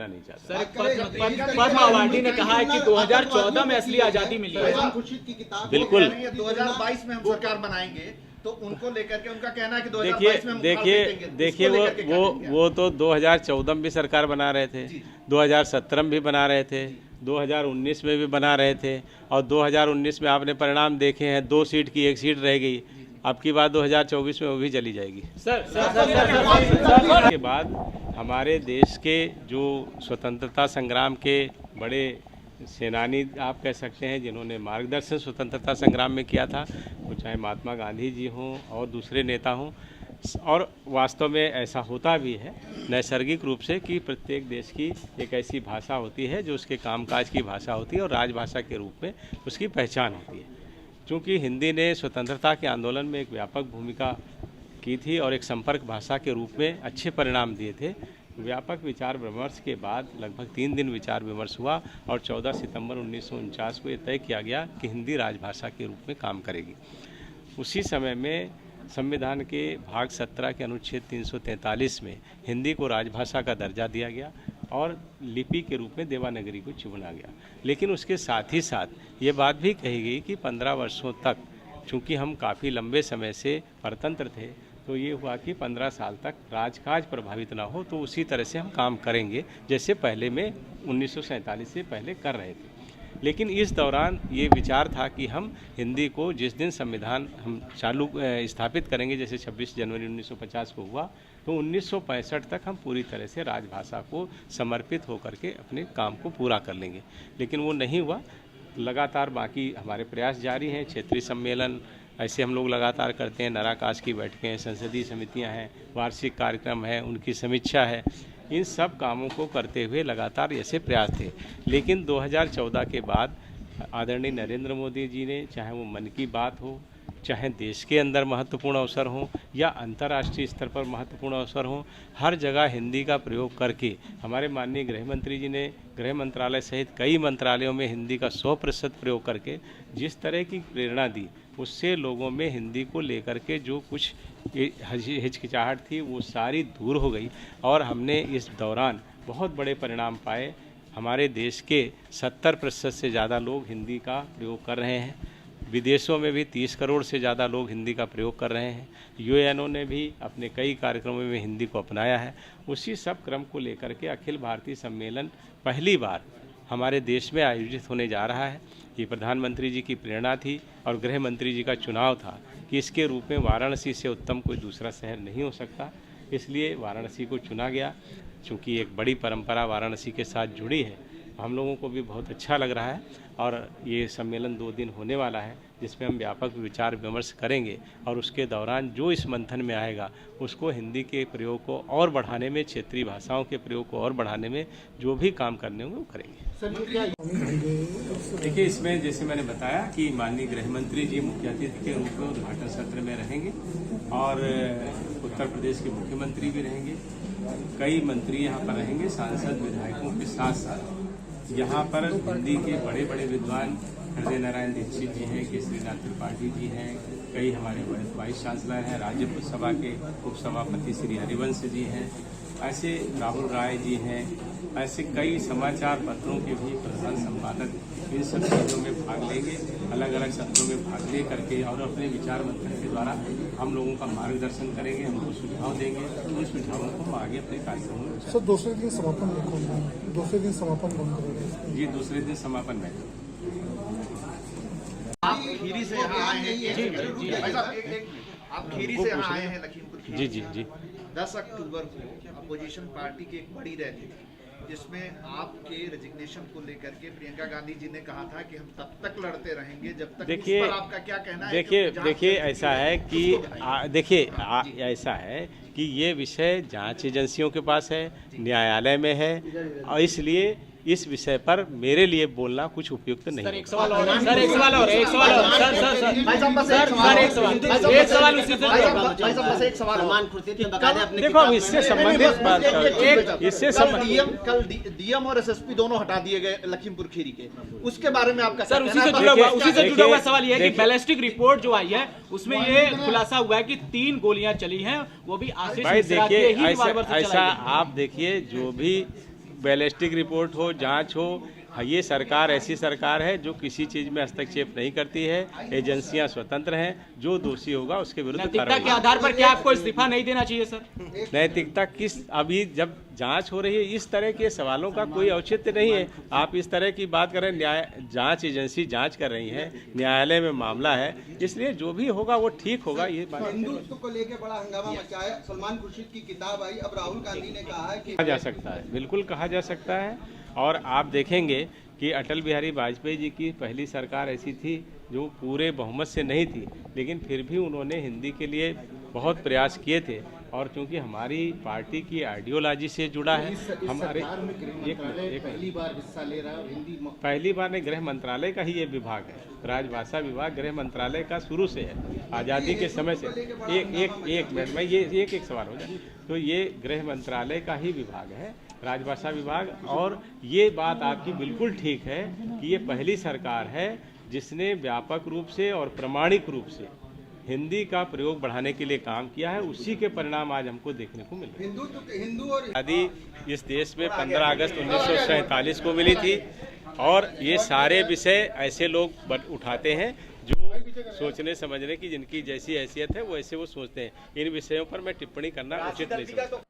नहीं चाहता। सर, पद्म अवार्डी ने कहा है कि 2014 में असली आजादी मिली है। बिल्कुल 2022 में हम सरकार बनाएंगे तो उनको लेकर के उनका कहना है कि 2022 में हम देखिए वो तो 2014 में भी सरकार बना रहे थे, 2017 में भी बना रहे थे, 2019 में भी बना रहे थे और 2019 में आपने परिणाम देखे हैं, 2 सीट की 1 सीट रह गई। अब की बात 2024 में वो भी चली जाएगी। सर के बाद हमारे देश के जो स्वतंत्रता संग्राम के बड़े सेनानी आप कह सकते हैं, जिन्होंने मार्गदर्शन स्वतंत्रता संग्राम में किया था, वो चाहे महात्मा गांधी जी हों और दूसरे नेता हों, और वास्तव में ऐसा होता भी है नैसर्गिक रूप से कि प्रत्येक देश की एक ऐसी भाषा होती है जो उसके कामकाज की भाषा होती है और राजभाषा के रूप में उसकी पहचान होती है। चूँकि हिंदी ने स्वतंत्रता के आंदोलन में एक व्यापक भूमिका की थी और एक संपर्क भाषा के रूप में अच्छे परिणाम दिए थे, व्यापक विचार विमर्श के बाद लगभग 3 दिन विचार विमर्श हुआ और 14 सितंबर 1949 को ये तय किया गया कि हिंदी राजभाषा के रूप में काम करेगी। उसी समय में संविधान के भाग 17 के अनुच्छेद 343 में हिंदी को राजभाषा का दर्जा दिया गया और लिपि के रूप में देवनागरी को चुना गया। लेकिन उसके साथ ही साथ ये बात भी कही गई कि 15 वर्षों तक, चूँकि हम काफ़ी लंबे समय से परतंत्र थे, तो ये हुआ कि 15 साल तक राजकाज प्रभावित ना हो, तो उसी तरह से हम काम करेंगे जैसे पहले में 1947 से पहले कर रहे थे। लेकिन इस दौरान ये विचार था कि हम हिंदी को जिस दिन संविधान हम स्थापित करेंगे, जैसे 26 जनवरी 1950 को हुआ, तो 1965 तक हम पूरी तरह से राजभाषा को समर्पित होकर के अपने काम को पूरा कर लेंगे। लेकिन वो नहीं हुआ। लगातार बाकी हमारे प्रयास जारी हैं, क्षेत्रीय सम्मेलन ऐसे हम लोग लगातार करते हैं, नराकाश की बैठकें हैं, संसदीय समितियां हैं, वार्षिक कार्यक्रम है, उनकी समीक्षा है। इन सब कामों को करते हुए लगातार ऐसे प्रयास थे। लेकिन 2014 के बाद आदरणीय नरेंद्र मोदी जी ने, चाहे वो मन की बात हो, चाहे देश के अंदर महत्वपूर्ण अवसर हों या अंतर्राष्ट्रीय स्तर पर महत्वपूर्ण अवसर हों, हर जगह हिंदी का प्रयोग करके हमारे माननीय गृह मंत्री जी ने गृह मंत्रालय सहित कई मंत्रालयों में हिंदी का 100% प्रयोग करके जिस तरह की प्रेरणा दी, उससे लोगों में हिंदी को लेकर के जो कुछ हिचकिचाहट थी वो सारी दूर हो गई और हमने इस दौरान बहुत बड़े परिणाम पाए। हमारे देश के 70% से ज़्यादा लोग हिंदी का प्रयोग कर रहे हैं। विदेशों में भी 30 करोड़ से ज़्यादा लोग हिंदी का प्रयोग कर रहे हैं। यूएनओ ने भी अपने कई कार्यक्रमों में हिंदी को अपनाया है। उसी सब क्रम को लेकर के अखिल भारतीय सम्मेलन पहली बार हमारे देश में आयोजित होने जा रहा है। ये प्रधानमंत्री जी की प्रेरणा थी और गृह मंत्री जी का चुनाव था कि इसके रूप में वाराणसी से उत्तम कोई दूसरा शहर नहीं हो सकता, इसलिए वाराणसी को चुना गया। चूँकि एक बड़ी परंपरा वाराणसी के साथ जुड़ी है, हम लोगों को भी बहुत अच्छा लग रहा है और ये सम्मेलन 2 दिन होने वाला है, जिसमें हम व्यापक विचार विमर्श करेंगे और उसके दौरान जो इस मंथन में आएगा उसको हिंदी के प्रयोग को और बढ़ाने में, क्षेत्रीय भाषाओं के प्रयोग को और बढ़ाने में जो भी काम करने होंगे वो करेंगे। देखिए, इसमें जैसे मैंने बताया कि माननीय गृह मंत्री जी मुख्य अतिथि के रूप में उद्घाटन सत्र में रहेंगे और उत्तर प्रदेश के मुख्यमंत्री भी रहेंगे, कई मंत्री यहाँ पर रहेंगे, सांसद विधायकों के साथ साथ यहाँ पर हिंदी के बड़े बड़े विद्वान हृदय नारायण दीक्षित जी हैं, केसरीनाथ त्रिपाठी जी हैं, कई हमारे वाइस चांसलर हैं, राज्य सभा के उपसभापति श्री हरिवंश जी हैं, ऐसे राहुल राय जी हैं, ऐसे कई समाचार पत्रों के भी प्रधान संपादक इन सब चीज़ों में भाग लेंगे, अलग अलग सत्रों में भाग ले करके और अपने विचार मंथन के द्वारा हम लोगों का मार्गदर्शन करेंगे, हमको सुझाव देंगे, उन सुझावों को आगे अपने कार्यक्रमों में। सर, दूसरे दिन समापन बंद करेंगे जी, दूसरे दिन समापन में। आप खीरी से यहाँ आए हैं, आप खीरी से यहाँ आए हैं लखीमपुर खीरी। जी 10 अक्टूबर को अपोजिशन पार्टी की एक बड़ी रैली थी, जिसमें आपके रेजिग्नेशन को लेकर के प्रियंका गांधी जी ने कहा था कि हम तब तक लड़ते रहेंगे जब तक। देखिए, उस पर आपका क्या कहना है? देखिए ऐसा है कि ऐसा है कि ये विषय जांच एजेंसियों के पास है, न्यायालय में है और इसलिए इस विषय पर मेरे लिए बोलना कुछ उपयुक्त नहीं। सर, एक सवाल और देखो, अब इससे संबंधित बात कल डीएम और एसएसपी दोनों हटा दिए गए लखीमपुर खीरी के, उसके बारे में आपका सर उसी से जुड़ा हुआ सवाल ये है कि बैलिस्टिक रिपोर्ट जो आई है उसमें ये खुलासा हुआ है कि 3 गोलियां चली हैं, वो भी आशीष। भाई देखिए, ऐसा आप देखिए, जो भी बैलिस्टिक रिपोर्ट हो, जांच हो, ये सरकार ऐसी सरकार है जो किसी चीज में हस्तक्षेप नहीं करती है। एजेंसियां स्वतंत्र हैं, जो दोषी होगा उसके विरुद्ध नैतिकता कार्रवाई के आधार पर क्या आपको इस्तीफा नहीं देना चाहिए सर? नैतिकता किस, अभी जब जांच हो रही है इस तरह के सवालों का कोई औचित्य नहीं है। आप इस तरह की बात करें, न्याय जांच एजेंसी जांच कर रही है, न्यायालय में मामला है, इसलिए जो भी होगा वो ठीक होगा। ये बात हिंदुत्व को लेकर बड़ा हंगामा मचा है। सलमान खुर्शीद की किताब आई, अब राहुल गांधी ने कहा है कि कहा जा सकता है, बिल्कुल कहा जा सकता है। और आप देखेंगे कि अटल बिहारी वाजपेयी जी की पहली सरकार ऐसी थी जो पूरे बहुमत से नहीं थी, लेकिन फिर भी उन्होंने हिंदी के लिए बहुत प्रयास किए थे। और चूंकि हमारी पार्टी की आइडियोलॉजी से जुड़ा है, हमारे पहली बार हिस्सा ले रहा है हिंदी, पहली बार नहीं, गृह मंत्रालय का ही ये विभाग है। राजभाषा विभाग गृह मंत्रालय का शुरू से है, आज़ादी के समय से। एक मिनट में ये एक सवाल हो जाए, तो ये गृह मंत्रालय का ही विभाग है, राजभाषा विभाग। और ये बात आपकी बिल्कुल ठीक है कि ये पहली सरकार है जिसने व्यापक रूप से और प्रामाणिक रूप से हिंदी का प्रयोग बढ़ाने के लिए काम किया है। उसी के परिणाम आज हमको देखने को मिले। हिंदू और आज़ादी इस देश में 15 अगस्त 1947 को मिली थी, और ये सारे विषय ऐसे लोग उठाते हैं जो सोचने समझने की, जिनकी जैसी हैसियत है वो ऐसे वो सोचते हैं। इन विषयों पर मैं टिप्पणी करना उचित नहीं समझता।